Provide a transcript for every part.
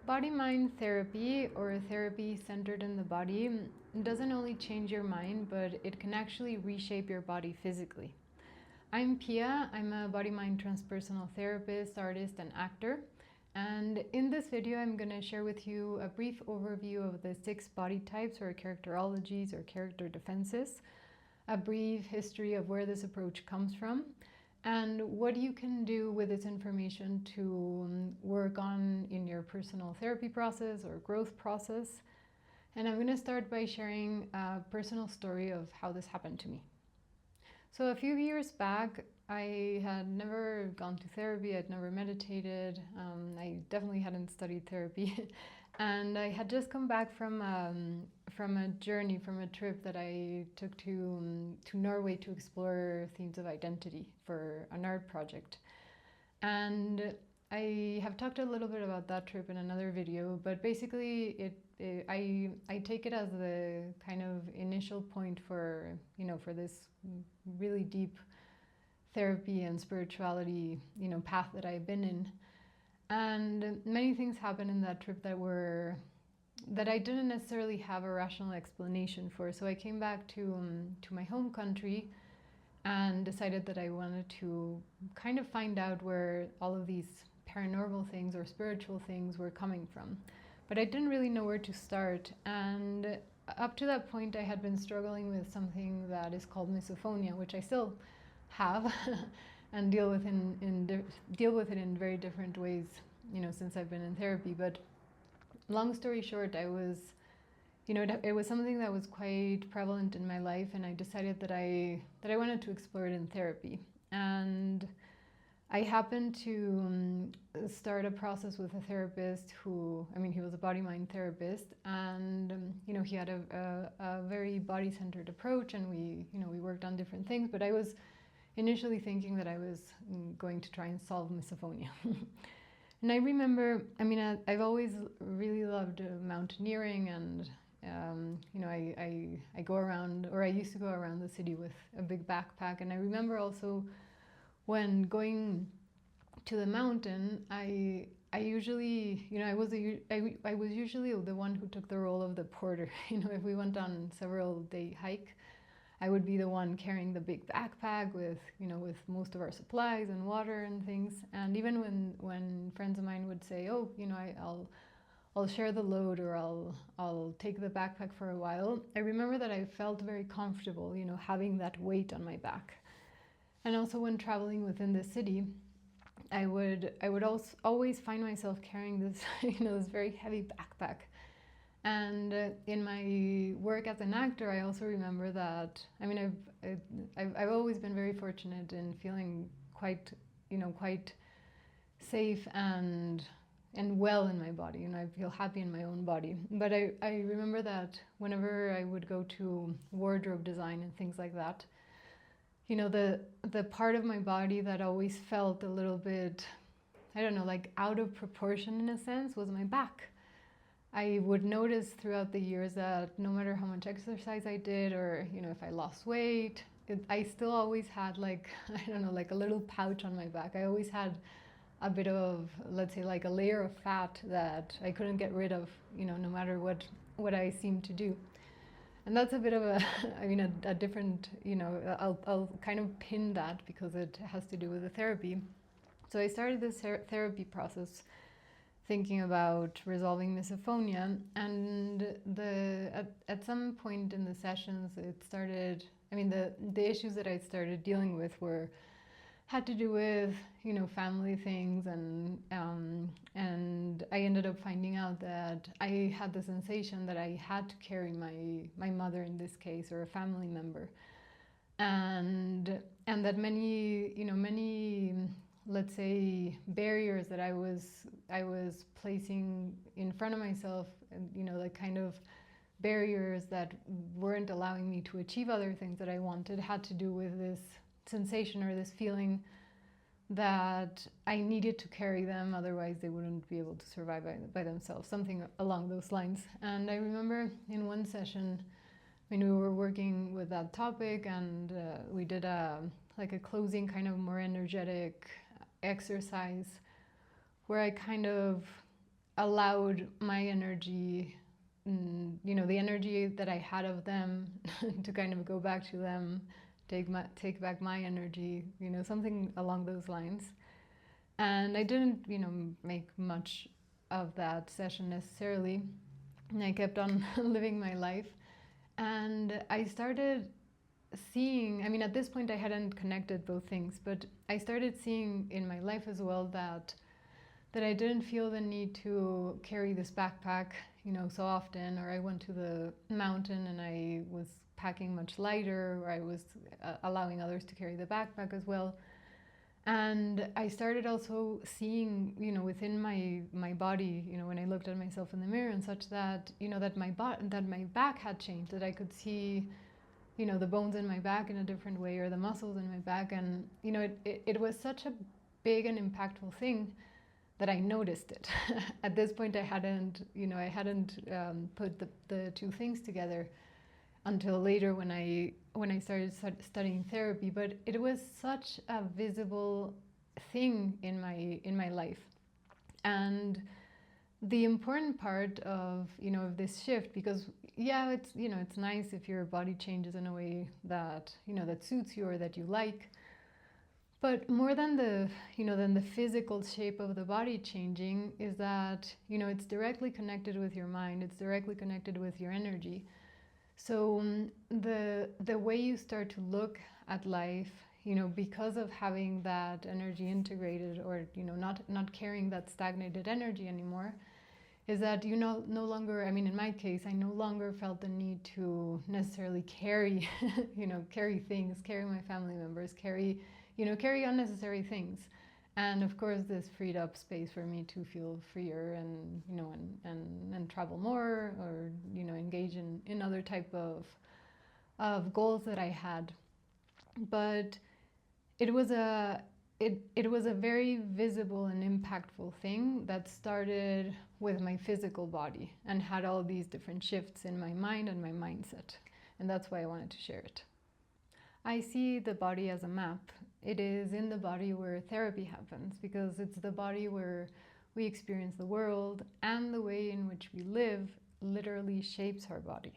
Body-mind therapy, or therapy centered in the body, doesn't only change your mind, but it can actually reshape your body physically. I'm Pia. I'm a body-mind transpersonal therapist, artist, and actor. And in this video, I'm going to share with you a brief overview of the 6 body types, or characterologies, or character defenses, a brief history of where this approach comes from, and what you can do with this information to work on in your personal therapy process or growth process. And I'm going to start by sharing a personal story of how this happened to me. So a few years back, I had never gone to therapy, I'd never meditated, I definitely hadn't studied therapy, and I had just come back from a journey, from a trip that I took to Norway to explore themes of identity for an art project. And I have talked a little bit about that trip in another video, but basically I take it as the kind of initial point for this really deep therapy and spirituality path that I've been in. And many things happened in that trip that I didn't necessarily have a rational explanation for. So I came back to my home country and decided that I wanted to kind of find out where all of these paranormal things or spiritual things were coming from. But I didn't really know where to start. And up to that point, I had been struggling with something that is called misophonia, which I still have and deal with it in very different ways, since I've been in therapy. But long story short, it was something that was quite prevalent in my life, and I decided that I wanted to explore it in therapy. And I happened to start a process with a therapist he was a body-mind therapist, and he had a very body-centered approach, and we worked on different things. But I was initially thinking that I was going to try and solve misophonia. And I remember, I've always really loved mountaineering, and I go around, or I used to go around the city with a big backpack. And I remember also when going to the mountain, I usually, I was usually the one who took the role of the porter. If we went on several day hike, I would be the one carrying the big backpack with most of our supplies and water and things. And even when friends of mine would say, "Oh, I'll share the load, or I'll take the backpack for a while," I remember that I felt very comfortable, having that weight on my back. And also when traveling within the city, I would also always find myself carrying this this very heavy backpack. And in my work as an actor, I also remember that I've always been very fortunate in feeling quite safe and well in my body. I feel happy in my own body. But I remember that whenever I would go to wardrobe design and things like that, the part of my body that always felt a little bit, like out of proportion in a sense, was my back. I would notice throughout the years that no matter how much exercise I did, or if I lost weight, I still always had like a little pouch on my back. I always had a bit of, let's say, like a layer of fat that I couldn't get rid of, no matter what I seemed to do. And that's a bit of a different, I'll kind of pin that because it has to do with the therapy. So I started this therapy process thinking about resolving misophonia, and at some point in the sessions, it started, the issues that I started dealing with had to do with family things, and I ended up finding out that I had the sensation that I had to carry my mother in this case, or a family member, and that many let's say barriers that I was placing in front of myself, the kind of barriers that weren't allowing me to achieve other things that I wanted, had to do with this sensation or this feeling that I needed to carry them, otherwise they wouldn't be able to survive by themselves, something along those lines. And I remember in one session when we were working with that topic, and we did a closing kind of more energetic exercise where I kind of allowed my energy, the energy that I had of them, to kind of go back to them, take back my energy, something along those lines. And I didn't, make much of that session necessarily. And I kept on living my life. And I started seeing, at this point I hadn't connected both things, but I started seeing in my life as well that I didn't feel the need to carry this backpack, so often, or I went to the mountain and I was packing much lighter, or I was allowing others to carry the backpack as well. And I started also seeing, within my body, when I looked at myself in the mirror and such, that, that my back had changed, that I could see, the bones in my back in a different way, or the muscles in my back. And, it was such a big and impactful thing that I noticed it. At this point, I hadn't put the two things together until later when I started studying therapy. But it was such a visible thing in my life. And the important part of of this shift, because it's it's nice if your body changes in a way that that suits you or that you like. But more than the physical shape of the body changing is that, it's directly connected with your mind. It's directly connected with your energy. So the way you start to look at life, because of having that energy integrated, or, not carrying that stagnated energy anymore, is that no longer, in my case, I no longer felt the need to necessarily carry, carry things, carry my family members, carry unnecessary things. And of course, this freed up space for me to feel freer and, and travel more, or, engage in other type of goals that I had. But it was a very visible and impactful thing that started with my physical body and had all these different shifts in my mind and my mindset. And that's why I wanted to share it. I see the body as a map. It is in the body where therapy happens, because it's the body where we experience the world, and the way in which we live literally shapes our body.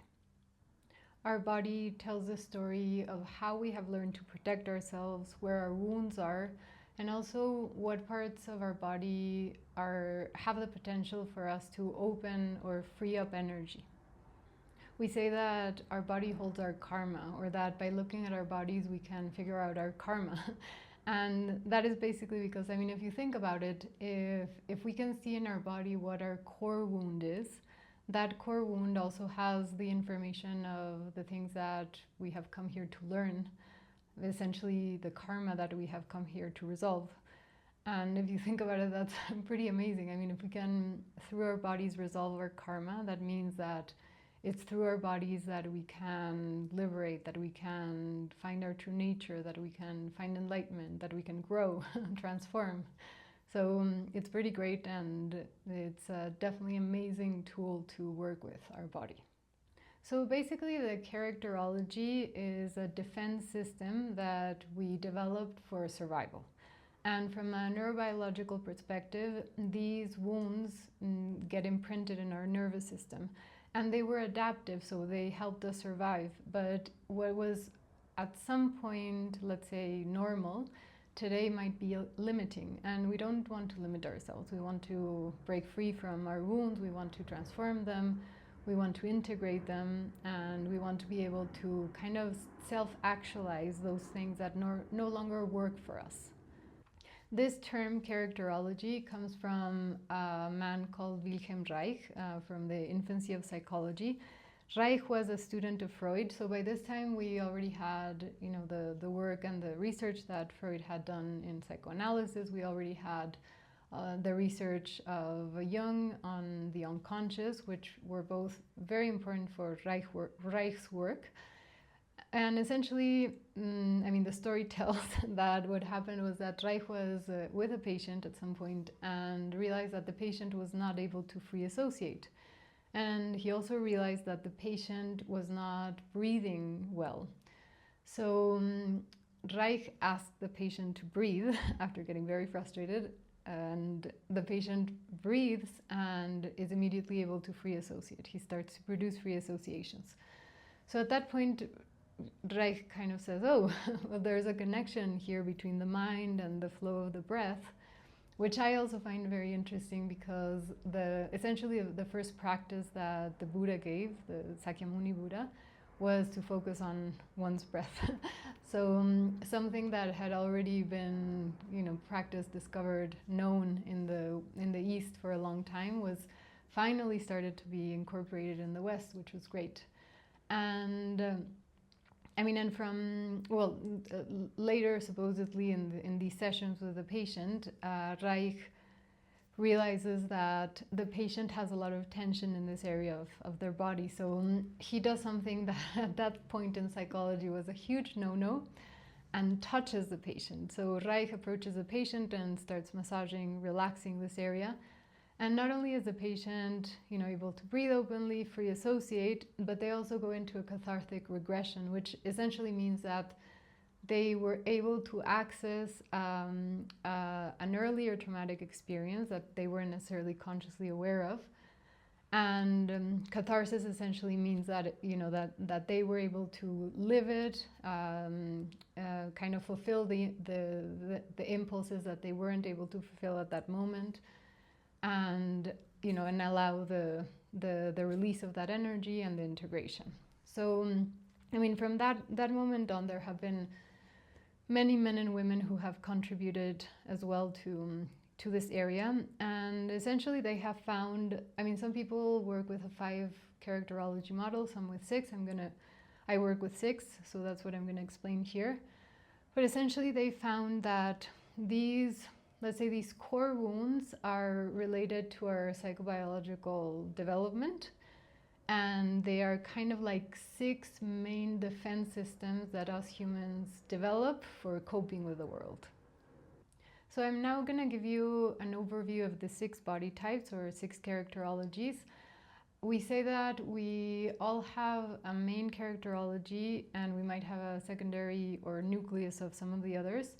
Our body tells a story of how we have learned to protect ourselves, where our wounds are, and also what parts of our body have the potential for us to open or free up energy. We say that our body holds our karma, or that by looking at our bodies we can figure out our karma. And that is basically because, if you think about it, if we can see in our body what our core wound is, that core wound also has the information of the things that we have come here to learn, essentially the karma that we have come here to resolve. And if you think about it, that's pretty amazing. If we can, through our bodies, resolve our karma, that means that it's through our bodies that we can liberate, that we can find our true nature, that we can find enlightenment, that we can grow, transform. So it's pretty great, and it's definitely an amazing tool to work with our body. So basically, the characterology is a defense system that we developed for survival. And from a neurobiological perspective, these wounds get imprinted in our nervous system. And they were adaptive, so they helped us survive. But what was at some point, let's say, normal, today might be limiting. And we don't want to limit ourselves. We want to break free from our wounds. We want to transform them. We want to integrate them. And we want to be able to kind of self-actualize those things that no longer work for us. This term, characterology, comes from a man called Wilhelm Reich, from the infancy of psychology. Reich was a student of Freud, so by this time we already had, the work and the research that Freud had done in psychoanalysis. We already had the research of Jung on the unconscious, which were both very important for Reich's work. And essentially, the story tells that what happened was that Reich was with a patient at some point and realized that the patient was not able to free associate. And he also realized that the patient was not breathing well. So Reich asked the patient to breathe after getting very frustrated. and the patient breathes and is immediately able to free associate. He starts to produce free associations. So at that point, Reich kind of says, oh, well, there's a connection here between the mind and the flow of the breath, which I also find very interesting because essentially the first practice that the Buddha gave, the Sakyamuni Buddha, was to focus on one's breath. So something that had already been, practiced, discovered, known in the East for a long time was finally started to be incorporated in the West, which was great. And later, supposedly in these sessions with the patient, Reich realizes that the patient has a lot of tension in this area of their body. So he does something that at that point in psychology was a huge no-no, and touches the patient. So Reich approaches the patient and starts massaging, relaxing this area. And not only is the patient, able to breathe openly, free associate, but they also go into a cathartic regression, which essentially means that they were able to access an earlier traumatic experience that they weren't necessarily consciously aware of. And catharsis essentially means that that they were able to live it, kind of fulfill the impulses that they weren't able to fulfill at that moment, and and allow the release of that energy and the integration. So from that moment on, there have been many men and women who have contributed as well to this area, and essentially they have found, some people work with a 5 characterology model, some with 6. I work with 6, so that's what I'm going to explain here. But essentially they found that these core wounds are related to our psychobiological development, and they are kind of like 6 main defense systems that us humans develop for coping with the world. So I'm now going to give you an overview of the 6 body types, or 6 characterologies. We say that we all have a main characterology, and we might have a secondary or nucleus of some of the others.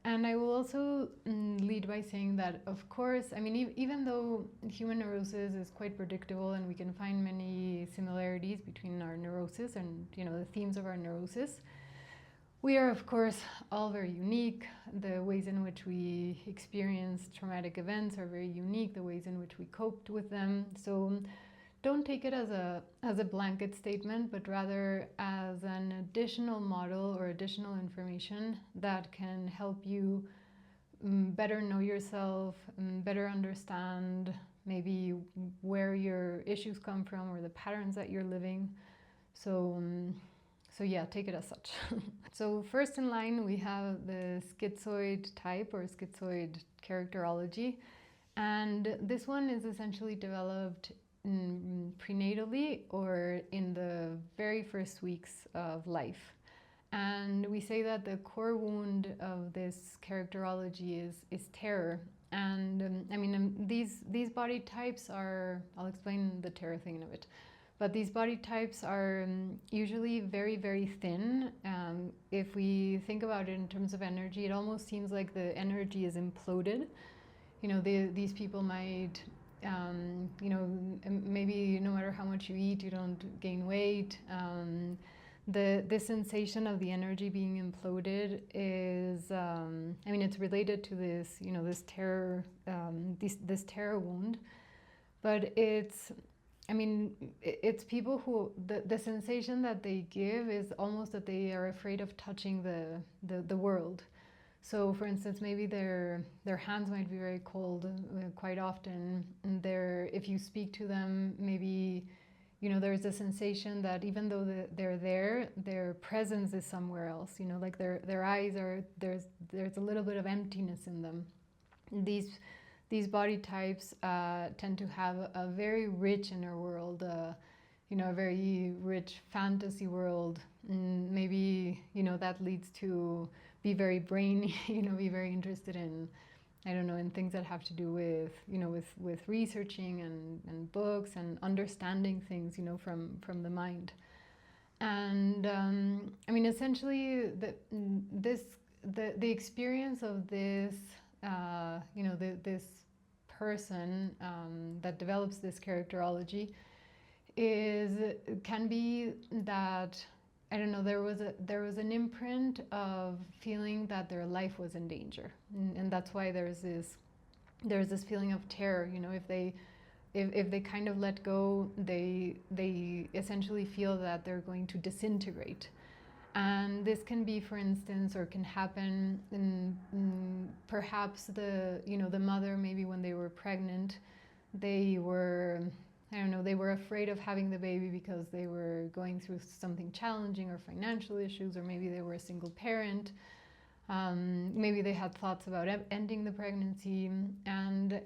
And I will also lead by saying that, of course, even though human neurosis is quite predictable and we can find many similarities between our neurosis and the themes of our neurosis, we are, of course, all very unique. The ways in which we experience traumatic events are very unique, the ways in which we coped with them. So don't take it as a blanket statement, but rather as an additional model or additional information that can help you better know yourself, better understand maybe where your issues come from or the patterns that you're living. So yeah, take it as such. So first in line, we have the schizoid type or schizoid characterology. And this one is essentially developed prenatally or in the very first weeks of life. And we say that the core wound of this characterology is terror. And these body types are, I'll explain the terror thing in a bit, but these body types are usually very, very thin. If we think about it in terms of energy, it almost seems like the energy is imploded. These people might maybe no matter how much you eat, you don't gain weight. The sensation of the energy being imploded is, it's related to this, this terror, this terror wound, but it's people who, the sensation that they give is almost that they are afraid of touching the world. So, for instance, maybe their hands might be very cold quite often. And if you speak to them, maybe, there's a sensation that even though they're there, their presence is somewhere else. Like their eyes are, there's a little bit of emptiness in them. These body types tend to have a very rich inner world, a very rich fantasy world. Maybe, that leads to be very brainy, be very interested in, in things that have to do with, with researching and books and understanding things, from the mind. And essentially, the experience of this this person that develops this characterology can be that, I don't know, there was an imprint of feeling that their life was in danger, and that's why there's this feeling of terror. If they kind of let go, they essentially feel that they're going to disintegrate. And this can be, for instance, or can happen in perhaps the mother, maybe when they were pregnant, they were, I don't know, they were afraid of having the baby because they were going through something challenging or financial issues, or maybe they were a single parent. Maybe they had thoughts about ending the pregnancy, and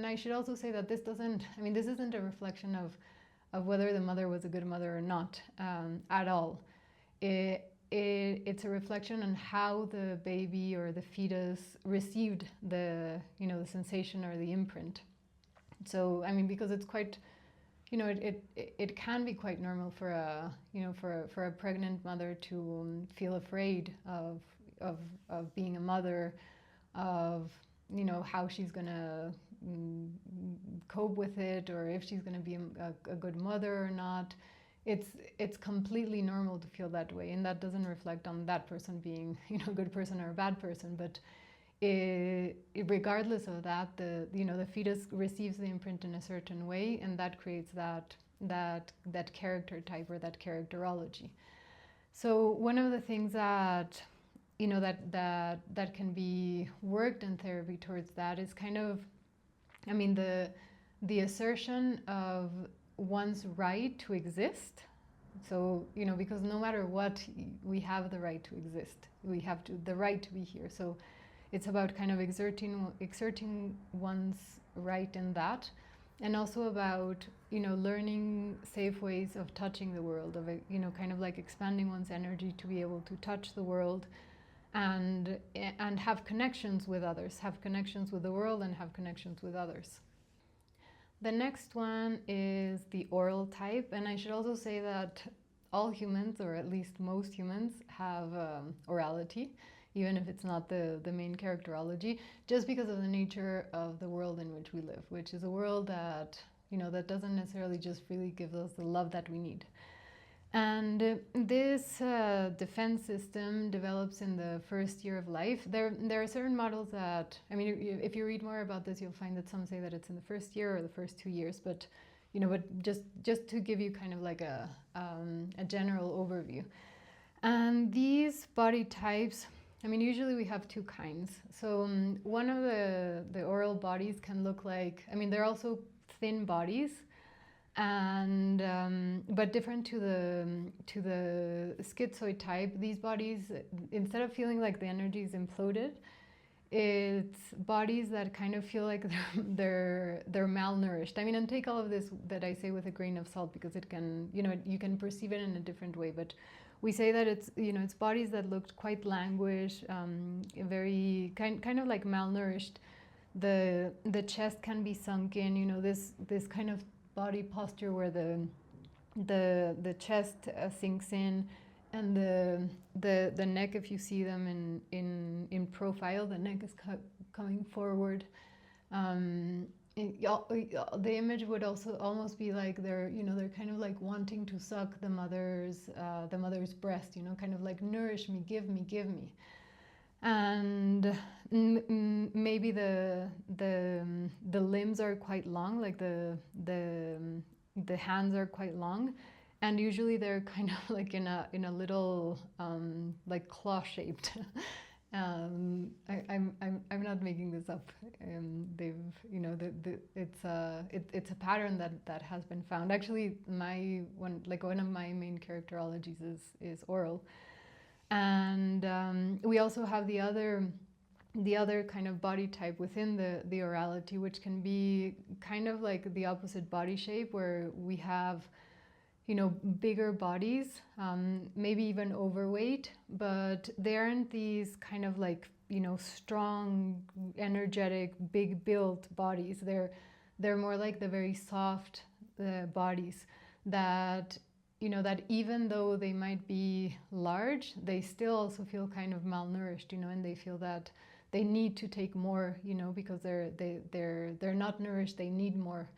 I should also say that this isn't a reflection of whether the mother was a good mother or not, at all. It's a reflection on how the baby or the fetus received the sensation or the imprint. So because it's quite, it can be quite normal for a pregnant mother to feel afraid of being a mother, of how she's gonna cope with it, or if she's gonna be a good mother or not. It's completely normal to feel that way, and that doesn't reflect on that person being a good person or a bad person. But regardless of that, the fetus receives the imprint in a certain way, and that creates that character type, or that characterology. So one of the things that that can be worked in therapy towards that is kind of, the assertion of one's right to exist. So because no matter what, we have the right to exist. We have the right to be here. So it's about kind of exerting one's right in that, and also about learning safe ways of touching the world, of kind of like expanding one's energy to be able to touch the world, and have connections with others, have connections with the world, and have connections with others. The next one is the oral type, and I should also say that all humans, or at least most humans, have orality, even if it's not the main characterology, just because of the nature of the world in which we live, which is a world that that doesn't necessarily just really give us the love that we need. And this defense system develops in the first year of life. There are certain models that, if you read more about this, you'll find that some say that it's in the first year or the first 2 years. But just to give you kind of like a general overview. And these body types, usually we have two kinds. So one of the oral bodies can look like, they're also thin bodies, and but different to the schizoid type. These bodies, instead of feeling like the energy is imploded, it's bodies that kind of feel like they're malnourished. And take all of this that I say with a grain of salt, because it can, you can perceive it in a different way. But we say that it's it's bodies that looked quite languish, very kind of like malnourished. The chest can be sunken, this kind of body posture where the chest sinks in, and the neck, if you see them in profile, the neck is coming forward. The image would also almost be like they're kind of like wanting to suck the mother's breast, kind of like, nourish me, give me. And maybe the limbs are quite long, like the hands are quite long, and usually they're kind of like in a little like claw shaped. I'm not making this up. They've it's a pattern that has been found. Actually, one of my main characterologies is oral. And we also have the other kind of body type within the orality, which can be kind of like the opposite body shape, where we have bigger bodies, maybe even overweight, but they aren't these kind of like strong, energetic, big built bodies. They're more like the very soft bodies that that even though they might be large, they still also feel kind of malnourished, and they feel that they need to take more, because they're not nourished, they need more.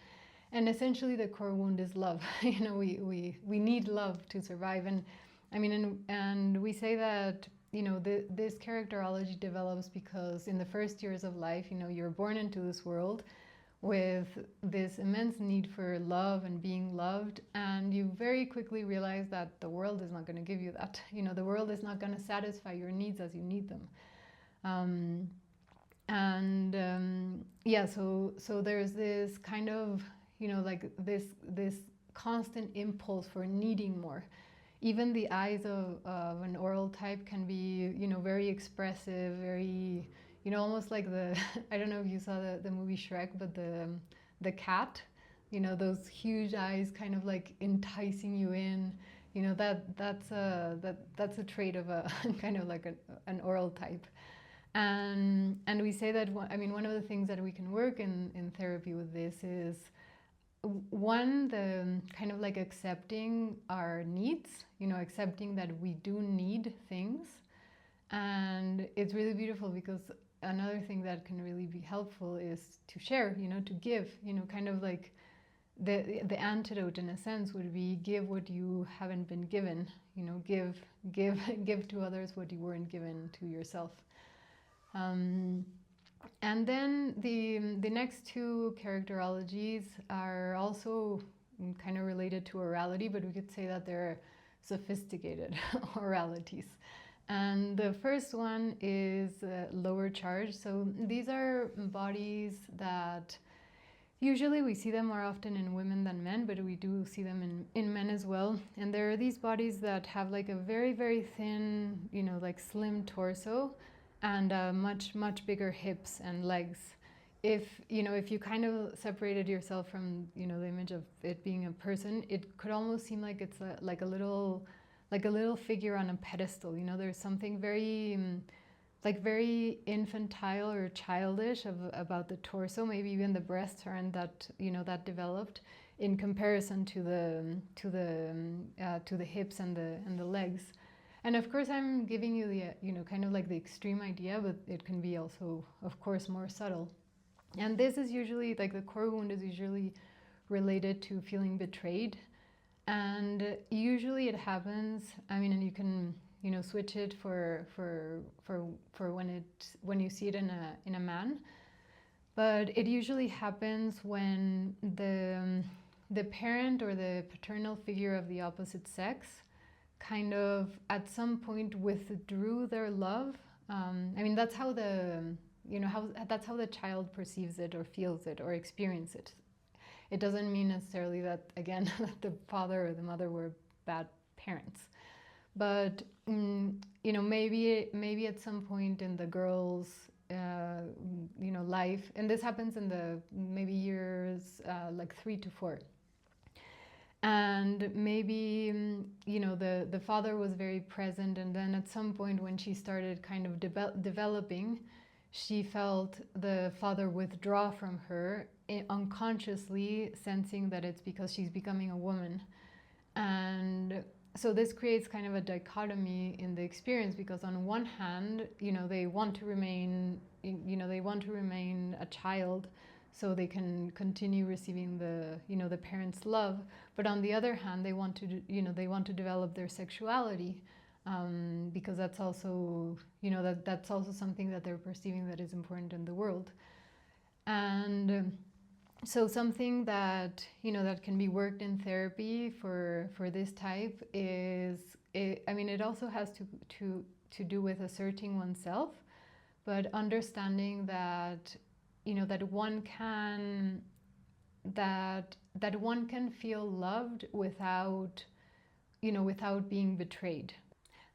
And essentially the core wound is love. We need love to survive. And I mean, and we say that, this characterology develops because in the first years of life, you're born into this world with this immense need for love and being loved, and you very quickly realize that the world is not going to give you that. The world is not going to satisfy your needs as you need them. So there's this kind of, like this constant impulse for needing more. Even the eyes of an oral type can be, very expressive, very, almost like the, I don't know if you saw the movie Shrek, but the cat, those huge eyes kind of like enticing you in, that's a trait of a kind of like an oral type. And we say that, one of the things that we can work in therapy with this is, one, the kind of like accepting our needs, accepting that we do need things. And it's really beautiful because another thing that can really be helpful is to share, to give, kind of like the antidote in a sense would be give what you haven't been given, give to others what you weren't given to yourself. And then the next two characterologies are also kind of related to orality, but we could say that they're sophisticated oralities. And the first one is lower charge. So these are bodies that usually we see them more often in women than men, but we do see them in men as well. And there are these bodies that have like a very, very thin, like slim torso, and much bigger hips and legs. If you kind of separated yourself from the image of it being a person, it could almost seem like it's like a little figure on a pedestal. There's something very very infantile or childish about the torso. Maybe even the breasts aren't that that developed in comparison to the hips and the legs. And of course, I'm giving you the, kind of like the extreme idea, but it can be also, of course, more subtle. And this is usually, like the core wound is usually related to feeling betrayed. And usually it happens, and you can, switch it for when you see it in a man. But it usually happens when the parent or the paternal figure of the opposite sex kind of at some point withdrew their love. That's how that's how the child perceives it or feels it or experiences it. It doesn't mean necessarily that, again, that the father or the mother were bad parents, but maybe at some point in the girl's life, and this happens in the maybe years like 3 to 4. And maybe, the father was very present, and then at some point when she started kind of developing, she felt the father withdraw from her, unconsciously sensing that it's because she's becoming a woman. And so this creates kind of a dichotomy in the experience, because on one hand, they want to remain, a child, so they can continue receiving the parents' love. But on the other hand, they want to develop their sexuality, because that's also, that's also something that they're perceiving that is important in the world. And so something that, that can be worked in therapy for this type is, it also has to do with asserting oneself, but understanding that, that one can feel loved without being betrayed.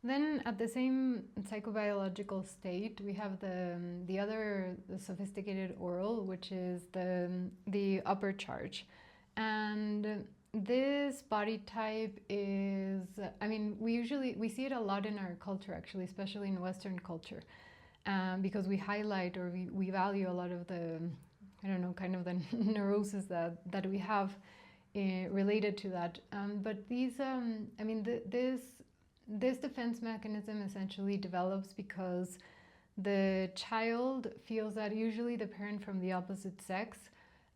Then at the same psychobiological state, we have the other sophisticated oral, which is the upper charge. And this body type is, we see it a lot in our culture, actually, especially in Western culture, because we highlight or we value a lot of the, kind of the neurosis that we have related to that. But these, this defense mechanism essentially develops because the child feels that usually the parent from the opposite sex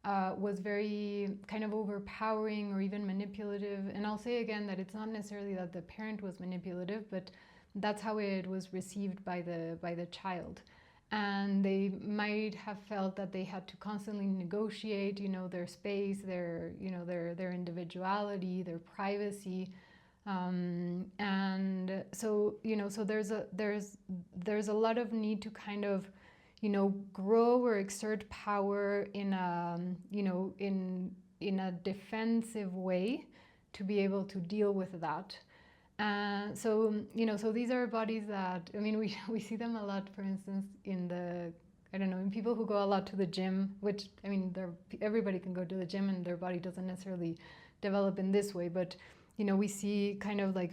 was very kind of overpowering or even manipulative. And I'll say again that it's not necessarily that the parent was manipulative, but that's how it was received by the child. And they might have felt that they had to constantly negotiate, their space, their individuality, their privacy, and so so there's a lot of need to kind of grow or exert power in a in a defensive way to be able to deal with that. So these are bodies that, I mean, we see them a lot, for instance, in the, I don't know, in people who go a lot to the gym, which, I mean, everybody can go to the gym and their body doesn't necessarily develop in this way, but, we see kind of like,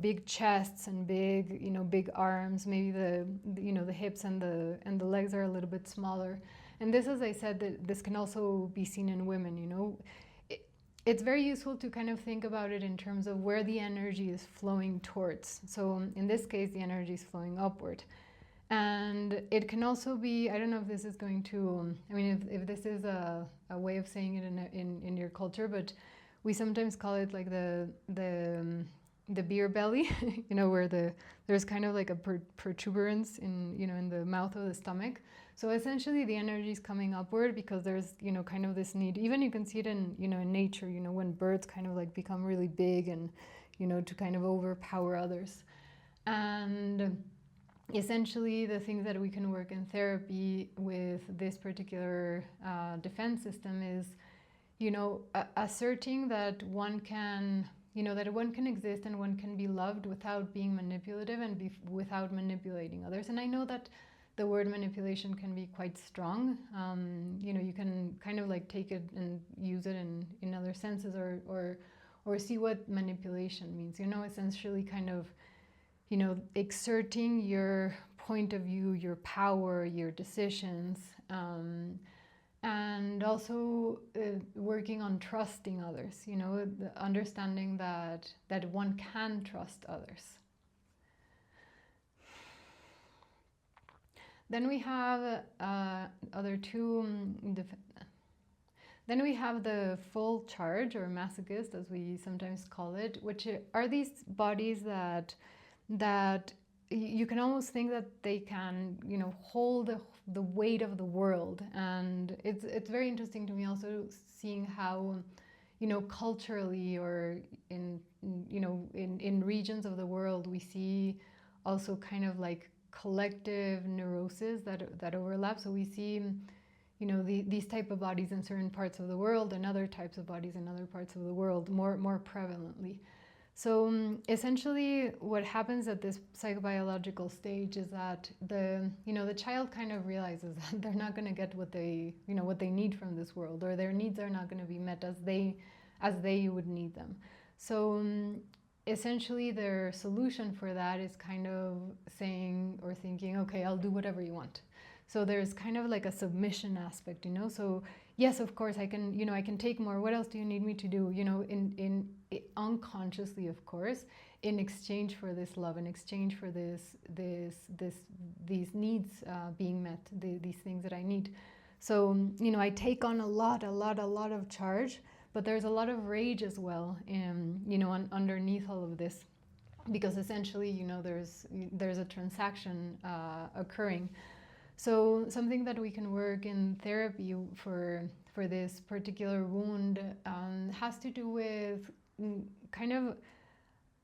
big chests and big arms, maybe the hips and the legs are a little bit smaller. And this, as I said, that this can also be seen in women, It's very useful to kind of think about it in terms of where the energy is flowing towards. So in this case, the energy is flowing upward. And it can also be, I don't know if this is going to, I mean, if this is a way of saying it in your culture, but we sometimes call it like the beer belly, where there's kind of like a protuberance in the mouth of the stomach. So essentially the energy is coming upward because there's, kind of this need. Even you can see it in, in nature, when birds kind of like become really big and, to kind of overpower others. And essentially the things that we can work in therapy with this particular defense system is, asserting that one can, that one can exist and one can be loved without being manipulative and without manipulating others. And I know that the word manipulation can be quite strong. You can kind of like take it and use it in other senses or see what manipulation means, essentially kind of, exerting your point of view, your power, your decisions, and also working on trusting others, the understanding that one can trust others. Then we have other two. Then we have the full charge, or masochist, as we sometimes call it, which are these bodies that you can almost think that they can, hold the weight of the world. And it's very interesting to me also seeing how, culturally or in regions of the world, we see also kind of like collective neuroses that overlap. So we see, these type of bodies in certain parts of the world and other types of bodies in other parts of the world more prevalently. So essentially what happens at this psychobiological stage is that the child kind of realizes that they're not going to get what they need from this world, or their needs are not going to be met as they would need them. So essentially their solution for that is kind of saying or thinking, okay, I'll do whatever you want. So there's kind of like a submission aspect, so yes, of course I can, I can take more. What else do you need me to do? In unconsciously, of course, in exchange for this love, in exchange for these needs being met, these things that I need. So I take on a lot of charge, but there's a lot of rage as well, underneath all of this, because essentially, there's a transaction occurring. So something that we can work in therapy for this particular wound has to do with kind of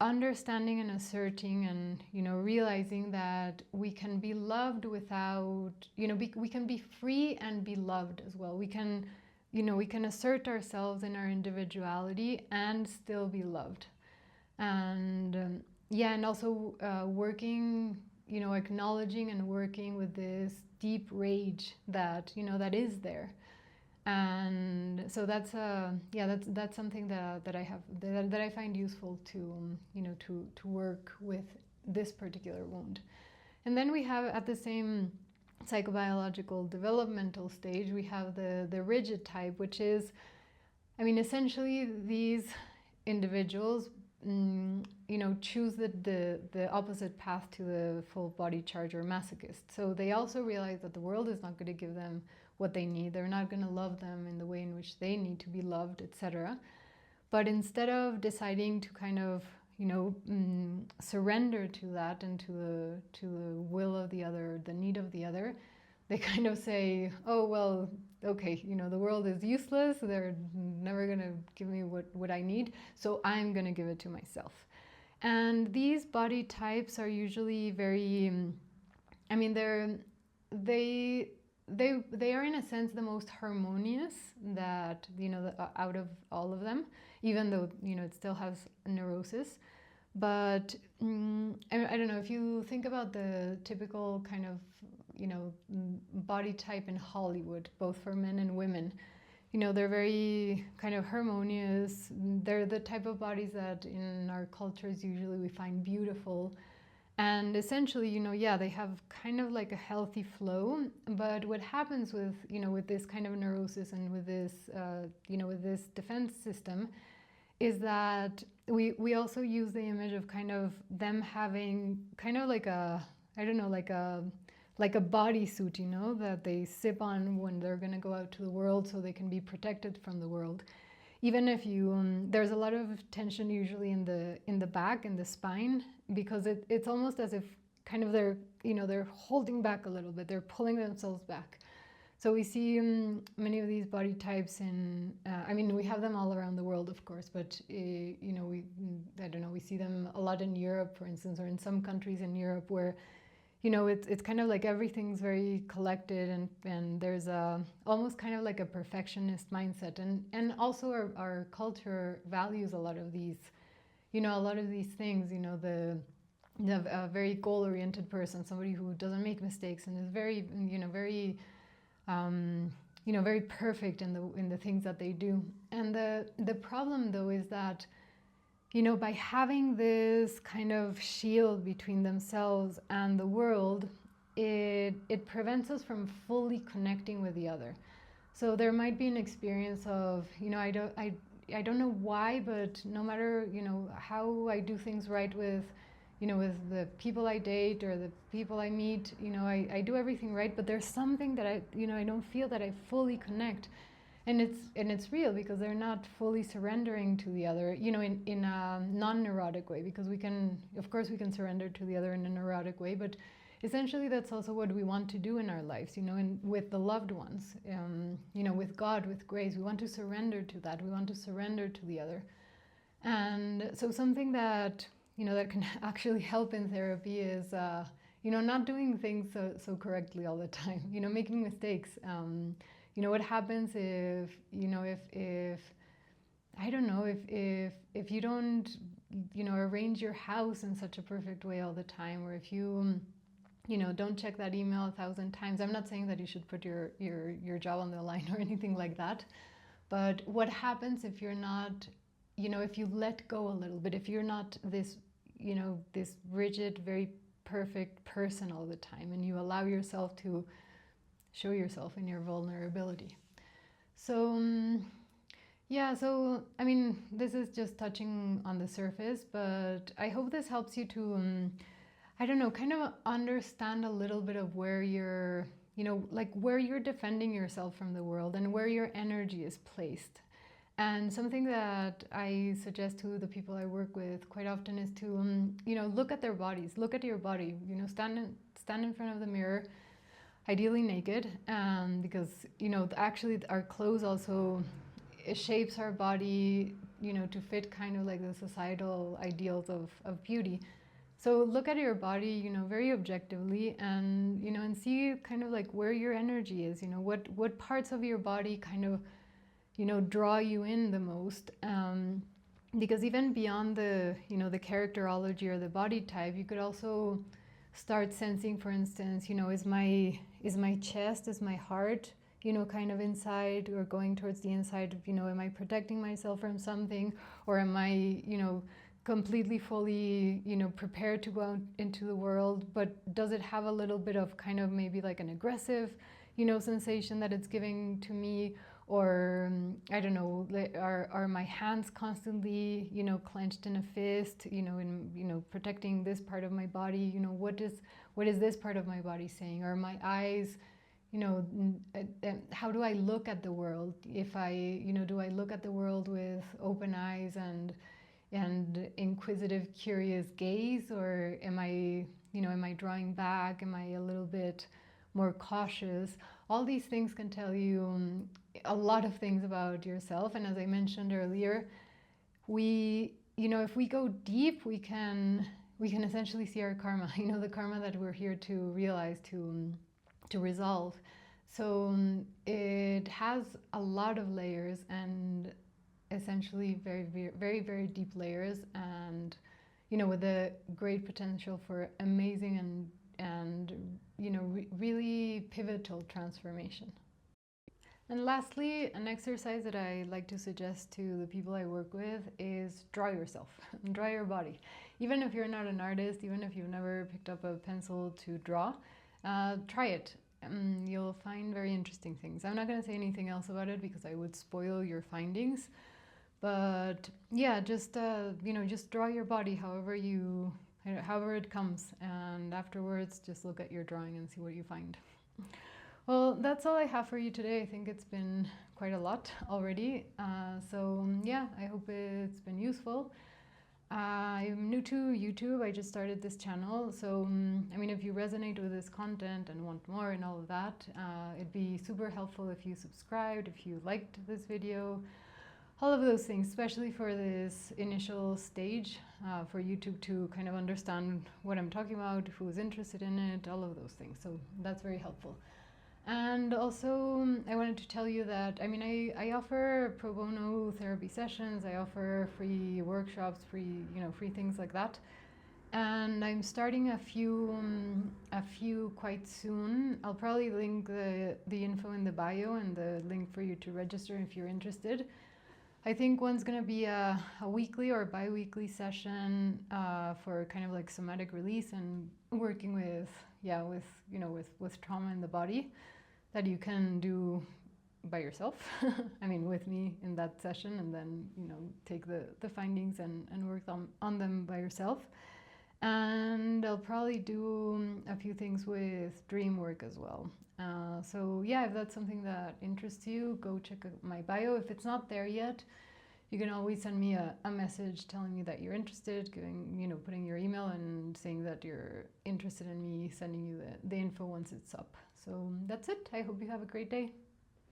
understanding and asserting and, realizing that we can be loved without, we can be free and be loved as well. We can, we can assert ourselves in our individuality and still be loved. And and also working, acknowledging and working with this deep rage that, that is there. And so that's something that I have, that I find useful to, to work with this particular wound. And then we have, at the same psychobiological developmental stage, we have the rigid type, which is, I mean, essentially these individuals, choose the opposite path to the full body charge or masochist. So they also realize that the world is not going to give them what they need. They're not going to love them in the way in which they need to be loved, etc. But instead of deciding to kind of surrender to that and to the will of the other, the need of the other, they kind of say, oh, well, okay, the world is useless. They're never going to give me what I need. So I'm going to give it to myself. And these body types are usually very, they are in a sense the most harmonious that, out of all of them, even though, it still has neurosis. But I don't know, if you think about the typical kind of, body type in Hollywood, both for men and women, they're very kind of harmonious. They're the type of bodies that in our cultures usually we find beautiful. And essentially, they have kind of like a healthy flow. But what happens with, with this kind of neurosis and with this, with this defense system is that we also use the image of kind of them having kind of like a, I don't know, like a bodysuit, that they sip on when they're going to go out to the world so they can be protected from the world. Even if you, there's a lot of tension usually in the back, in the spine, because it's almost as if kind of they're holding back a little bit, they're pulling themselves back. So we see many of these body types in, we have them all around the world, of course, but, I don't know, we see them a lot in Europe, for instance, or in some countries in Europe where, it's kind of like everything's very collected and there's almost kind of like a perfectionist mindset. And also our culture values a lot of these, things, a very goal-oriented person, somebody who doesn't make mistakes and is very, very very perfect in the things that they do. And the problem, though, is that, by having this kind of shield between themselves and the world, it prevents us from fully connecting with the other. So there might be an experience of, I don't know why, but no matter, how I do things right with, with the people I date or the people I meet, I do everything right, but there's something that I don't feel that I fully connect. And it's real because they're not fully surrendering to the other, in a non-neurotic way, because of course we can surrender to the other in a neurotic way, but essentially that's also what we want to do in our lives, with the loved ones, with God, with grace. We want to surrender to that. We want to surrender to the other. And so something that, that can actually help in therapy is, not doing things so correctly all the time, making mistakes. What happens if, if I don't know, if you don't, arrange your house in such a perfect way all the time, or if you, don't check that email 1,000 times. I'm not saying that you should put your job on the line or anything like that. But what happens if you're not, if you let go a little bit, if you're not this, this rigid, very perfect person all the time, and you allow yourself to show yourself in your vulnerability. So, this is just touching on the surface, but I hope this helps you to, kind of understand a little bit of where you're, where you're defending yourself from the world and where your energy is placed. And something that I suggest to the people I work with quite often is to, look at their bodies, look at your body, stand in front of the mirror, ideally naked, because, actually our clothes also shapes our body, to fit kind of like the societal ideals of beauty. So look at your body, very objectively and, and see kind of like where your energy is, what parts of your body kind of, draw you in the most. Because even beyond the, the characterology or the body type, you could also start sensing, for instance, is my chest, is my heart, kind of inside or going towards the inside, am I protecting myself from something, or am I, completely fully, prepared to go out into the world, but does it have a little bit of kind of maybe like an aggressive, sensation that it's giving to me, Or I don't know, are my hands constantly, you know, clenched in a fist, you know, in, you know, protecting this part of my body? You know, what is this part of my body saying? Are my eyes, you know, how do I look at the world? If I, you know, do I look at the world with open eyes and inquisitive, curious gaze, or am I, you know, am I drawing back? Am I a little bit more cautious? All these things can tell you a lot of things about yourself. And as I mentioned earlier, we, you know, if we go deep, we can essentially see our karma. You know, the karma that we're here to realize, to resolve. So it has a lot of layers, and essentially very, very, very, very deep layers, and you know, with a great potential for amazing and you know, really pivotal transformation. And lastly, an exercise that I like to suggest to the people I work with is draw yourself, draw your body. Even if you're not an artist, even if you've never picked up a pencil to draw, try it. You'll find very interesting things. I'm not going to say anything else about it because I would spoil your findings. But yeah, just you know, just draw your body however it comes, and afterwards just look at your drawing and see what you find. Well, that's all I have for you today. I think it's been quite a lot already. So yeah, I hope it's been useful. I'm new to YouTube. I just started this channel. So, I mean, if you resonate with this content and want more and all of that, it'd be super helpful if you subscribed, if you liked this video, all of those things, especially for this initial stage, for YouTube to kind of understand what I'm talking about, who's interested in it, all of those things. So that's very helpful. And also, I wanted to tell you that, I mean, I offer pro bono therapy sessions, I offer free workshops, free things like that. And I'm starting a few quite soon. I'll probably link the info in the bio and the link for you to register if you're interested. I think one's going to be a weekly or bi-weekly session for kind of like somatic release and working with trauma in the body that you can do by yourself. I mean, with me in that session, and then, you know, take the findings and work on them by yourself. And I'll probably do a few things with dream work as well. So yeah, if that's something that interests you, go check out my bio. If it's not there yet, you can always send me a message telling me that you're interested, putting your email and saying that you're interested in me sending you the info once it's up. So that's it. I hope you have a great day.